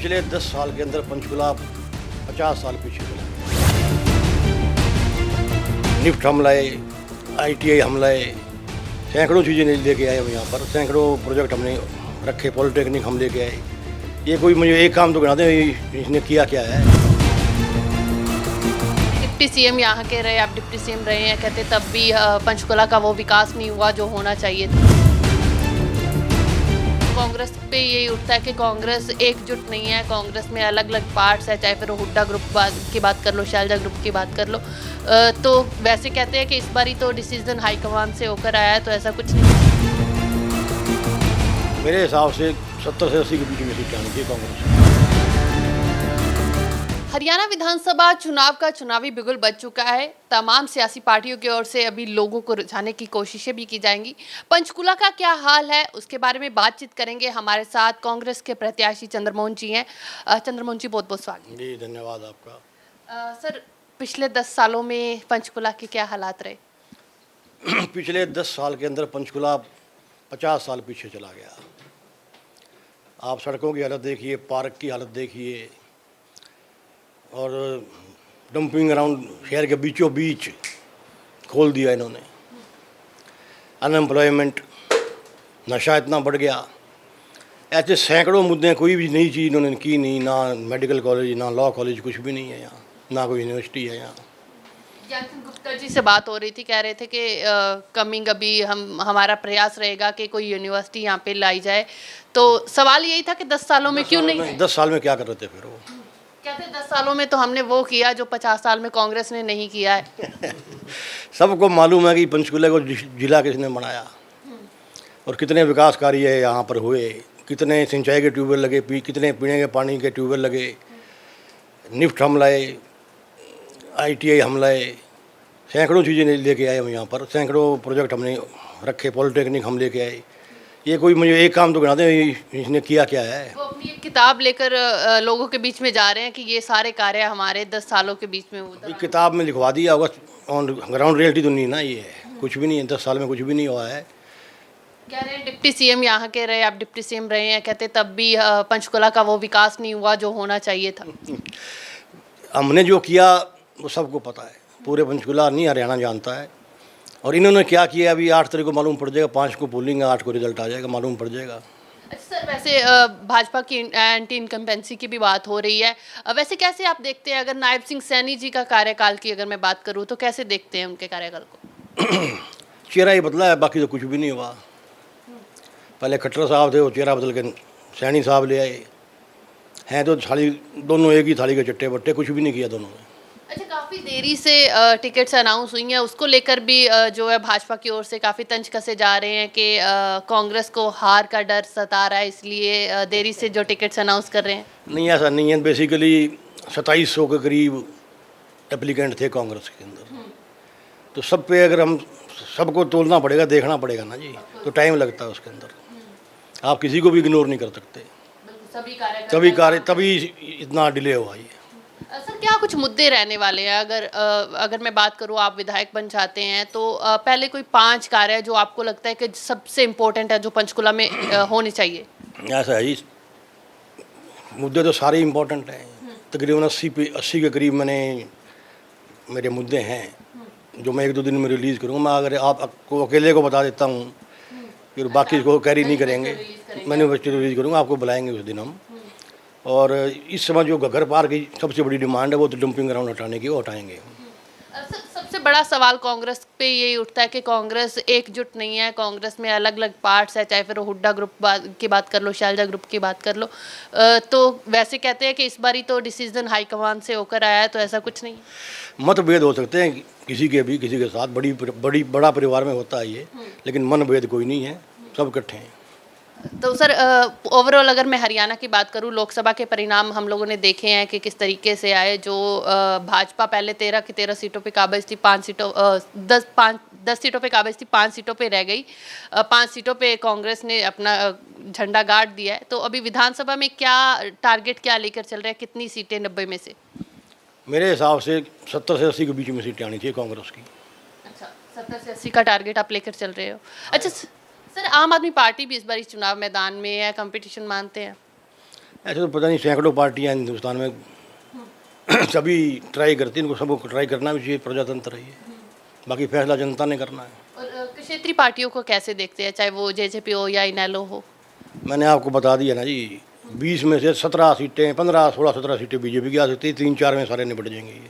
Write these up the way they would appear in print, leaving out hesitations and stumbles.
पिछले 10 साल के अंदर पंचकुला 50 साल पीछे चला गया। निफ्ट हम लाए, ITI हम लाए, सैकड़ों चीज़ें लेके आए हम यहाँ पर, सैकड़ों प्रोजेक्ट हमने रखे, पॉलिटेक्निक हम लेके आए। ये कोई मुझे एक काम तो गिना दें इसने किया क्या है। डिप्टी सीएम यहाँ के रहे, आप डिप्टी सीएम रहे हैं, कहते तब भी पंचकुला का वो विकास नहीं हुआ जो होना चाहिए था। कांग्रेस पे यही उठता है कि कांग्रेस एकजुट नहीं है, कांग्रेस में अलग अलग पार्ट्स है, चाहे फिर हुड्डा ग्रुप की बात कर लो, शैलजा ग्रुप की बात कर लो। तो वैसे कहते हैं कि इस बारी तो डिसीजन हाईकमान से होकर आया है, तो ऐसा कुछ नहीं। मेरे हिसाब से 70 से 80 के बीच में सीट आनी चाहिए कांग्रेस। हरियाणा विधानसभा चुनाव का चुनावी बिगुल बज चुका है। तमाम सियासी पार्टियों की ओर से अभी लोगों को रिझाने की कोशिशें भी की जाएंगी। पंचकुला का क्या हाल है उसके बारे में बातचीत करेंगे। हमारे साथ कांग्रेस के प्रत्याशी चंद्रमोहन जी हैं। चंद्रमोहन जी, बहुत बहुत स्वागत। जी धन्यवाद आपका। सर, पिछले 10 सालों में पंचकुला के क्या हालात रहे? पिछले 10 साल के अंदर पंचकुला 50 साल पीछे चला गया। आप सड़कों की हालत देखिए, पार्क की हालत देखिए, और डंपिंग ग्राउंड शहर के बीचों बीच खोल दिया इन्होंने। अनएम्प्लॉयमेंट, नशा इतना बढ़ गया। ऐसे सैकड़ों मुद्दे, कोई भी नई चीज़ इन्होंने की नहीं। ना मेडिकल कॉलेज, ना लॉ कॉलेज, कुछ भी नहीं है यहाँ, ना कोई यूनिवर्सिटी है यहाँ। ज्ञानचंद गुप्ता जी से बात हो रही थी, कह रहे थे कि कमिंग अभी हमारा प्रयास रहेगा कि कोई यूनिवर्सिटी यहाँ पे लाई जाए। तो सवाल यही था कि 10 सालों में क्यों नहीं? 10 साल में क्या कर रहे थे फिर वो? कहते 10 सालों में तो हमने वो किया जो 50 साल में कांग्रेस ने नहीं किया है। सबको मालूम है कि पंचकुला को जिला किसने बनाया और कितने विकास कार्य यहाँ पर हुए, कितने सिंचाई के ट्यूबवेल लगे, कितने पीने के पानी के ट्यूबवेल लगे। निफ्ट हम लाए, ITI हम लाए, सैकड़ों चीज़ें लेके आए हम यहाँ पर, सैकड़ों प्रोजेक्ट हमने रखे, पॉलिटेक्निक हम लेके आए। ये कोई मुझे एक काम तो गिना दें इसने किया क्या है। वो अपनी एक किताब लेकर लोगों के बीच में जा रहे हैं कि ये सारे कार्य हमारे 10 सालों के बीच में हुए। किताब में लिखवा दिया होगा, ऑन ग्राउंड रियलिटी तो नहीं ना, ये कुछ भी नहीं है। 10 साल में कुछ भी नहीं हुआ है। कह रहे हैं डिप्टी सीएम यहाँ के रहे, आप डिप्टी सीएम रहे हैं, कहते तब भी पंचकुला का वो विकास नहीं हुआ जो होना चाहिए था। हमने जो किया वो सबको पता है, पूरे पंचकुला नहीं हरियाणा जानता है। और इन्होंने क्या किया अभी 8 तारीख को मालूम पड़ जाएगा। 5 को पोलिंग है, 8 को रिजल्ट आ जाएगा, मालूम पड़ जाएगा। अच्छा सर, वैसे भाजपा की एंटी इनकम्पेंसी की भी बात हो रही है। वैसे कैसे आप देखते हैं, अगर नायब सिंह सैनी जी का कार्यकाल की अगर मैं बात करूँ तो कैसे देखते हैं उनके कार्यकाल को? चेहरा ही बदला है, बाकी तो कुछ भी नहीं हुआ। पहले खट्टर साहब थे, वो चेहरा बदल के सैनी साहब ले आए हैं। तो थाली दोनों एक ही थाली के चट्टे बट्टे, कुछ भी नहीं किया दोनों ने। अच्छा, काफ़ी देरी से टिकट्स अनाउंस हुई हैं, उसको लेकर भी जो है भाजपा की ओर से काफ़ी तंज कसे जा रहे हैं कि कांग्रेस को हार का डर सता रहा है, इसलिए देरी से जो टिकट्स अनाउंस कर रहे हैं। नहीं, ऐसा नहीं है। बेसिकली 2700 के करीब एप्लीकेंट थे कांग्रेस के अंदर। तो सब पे अगर हम सबको तोलना पड़ेगा, देखना पड़ेगा ना जी, तो टाइम लगता है उसके अंदर। आप किसी को भी इग्नोर नहीं कर सकते। तभी इतना डिले हुआ ये। सर, क्या कुछ मुद्दे रहने वाले हैं? अगर मैं बात करूं, आप विधायक बन जाते हैं तो पहले कोई 5 कार्य जो आपको लगता है कि सबसे इम्पोर्टेंट है जो पंचकुला में होने चाहिए। ऐसा है जी, मुद्दे तो सारे इम्पोर्टेंट हैं। तकरीबन 80 के करीब मेरे मुद्दे हैं जो मैं 1-2 दिन में रिलीज़ करूँगा। मैं अगर आपको अकेले को बता देता हूँ, फिर बाकी को कैरी नहीं करेंगे। मैनिफेस्टो रिलीज़ करूँगा, आपको बुलाएंगे उस दिन हम। और इस समय जो घर पार की सबसे बड़ी डिमांड है वो तो डंपिंग ग्राउंड हटाने की, वो हटाएंगे। सबसे बड़ा सवाल कांग्रेस पे यही उठता है कि कांग्रेस एकजुट नहीं है, कांग्रेस में अलग अलग पार्ट्स है, चाहे फिर हुड्डा ग्रुप की बात कर लो, शैलजा ग्रुप की बात कर लो। तो वैसे कहते हैं कि इस बारी तो डिसीजन हाईकमान से होकर आया है, तो ऐसा कुछ नहीं। मतभेद हो सकते हैं किसी के साथ, बड़ा परिवार में होता है ये, लेकिन मनभेद कोई नहीं है, सब इकट्ठे हैं। तो सर, ओवरऑल अगर मैं हरियाणा की बात करूं, लोकसभा के परिणाम हम लोगों ने देखे हैं कि किस तरीके से आए। जो भाजपा पहले 13 की 13 सीटों पे काबिज थी, 10 सीटों पे काबिज थी, 5 सीटों पे रह गई। 5 सीटों पे कांग्रेस ने अपना झंडा गाड़ दिया है। तो अभी विधानसभा में क्या टारगेट क्या लेकर चल रहे हैं, कितनी सीटें 90 में से? मेरे हिसाब से 70 से 80 के बीच में सीटें आनी चाहिए कांग्रेस की। अच्छा, 70 से 80 का टारगेट आप लेकर चल रहे हो। अच्छा सर, आम आदमी पार्टी भी इस बार इस चुनाव मैदान में है, कंपटीशन मानते हैं? ऐसे तो पता नहीं सैकड़ों पार्टियां हिंदुस्तान में सभी ट्राई करती हैं, इनको सबको ट्राई करना भी चाहिए, प्रजातंत्र है ये। बाकी फैसला जनता ने करना है। और क्षेत्रीय पार्टियों को कैसे देखते हैं, चाहे वो जेजेपी हो या इनेलो हो? मैंने आपको बता दिया ना जी, 20 में से 17 सीटें, 15 16 17 सीटें बीजेपी की आ सकती है, 3-4 में सारे निपट जाएंगे ये।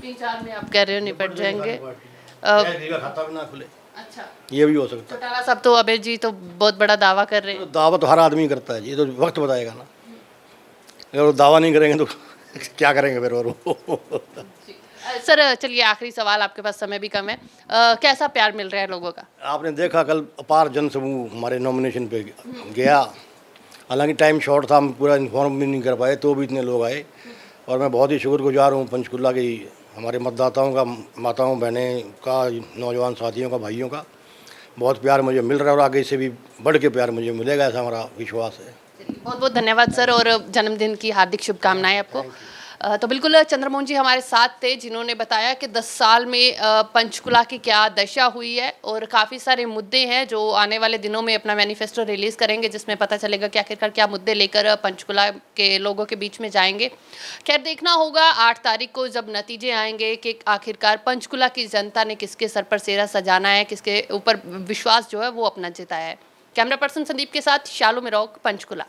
3-4 में आप कह रहे हो निपट जाएंगे? का खाता भी ना खुले, अच्छा, ये भी हो सकता है। चौटाला साहब तो अबे जी तो बहुत बड़ा दावा कर रहे तो हैं। दावा तो हर आदमी करता है जी, ये तो वक्त बताएगा ना। अगर वो दावा नहीं करेंगे तो क्या करेंगे फिर और वो। सर चलिए, आखिरी सवाल, आपके पास समय भी कम है। कैसा प्यार मिल रहा है लोगों का? आपने देखा कल अपार जनसमूह हमारे नॉमिनेशन पे गया, हालांकि टाइम शॉर्ट था, हम पूरा इन्फॉर्म भी नहीं कर पाए, तो भी इतने लोग आए। और मैं बहुत ही शुक्रगुजार हूँ पंचकुला की हमारे मतदाताओं का, माताओं बहनें का, नौजवान साथियों का, भाइयों का। बहुत प्यार मुझे मिल रहा है और आगे से भी बढ़ के प्यार मुझे मिलेगा, ऐसा हमारा विश्वास है। बहुत बहुत धन्यवाद सर, और जन्मदिन की हार्दिक शुभकामनाएं आपको। तो बिल्कुल चंद्रमोहन जी हमारे साथ थे, जिन्होंने बताया कि 10 साल में पंचकुला की क्या दशा हुई है, और काफ़ी सारे मुद्दे हैं जो आने वाले दिनों में अपना मैनिफेस्टो रिलीज़ करेंगे, जिसमें पता चलेगा कि आखिरकार क्या मुद्दे लेकर पंचकुला के लोगों के बीच में जाएंगे। खैर, देखना होगा 8 तारीख को जब नतीजे आएंगे कि आखिरकार पंचकुला की जनता ने किसके सर पर सेहरा सजाना है, किसके ऊपर विश्वास जो है वो अपना जताया है। कैमरा पर्सन संदीप के साथ शालू मिरोग, पंचकुला।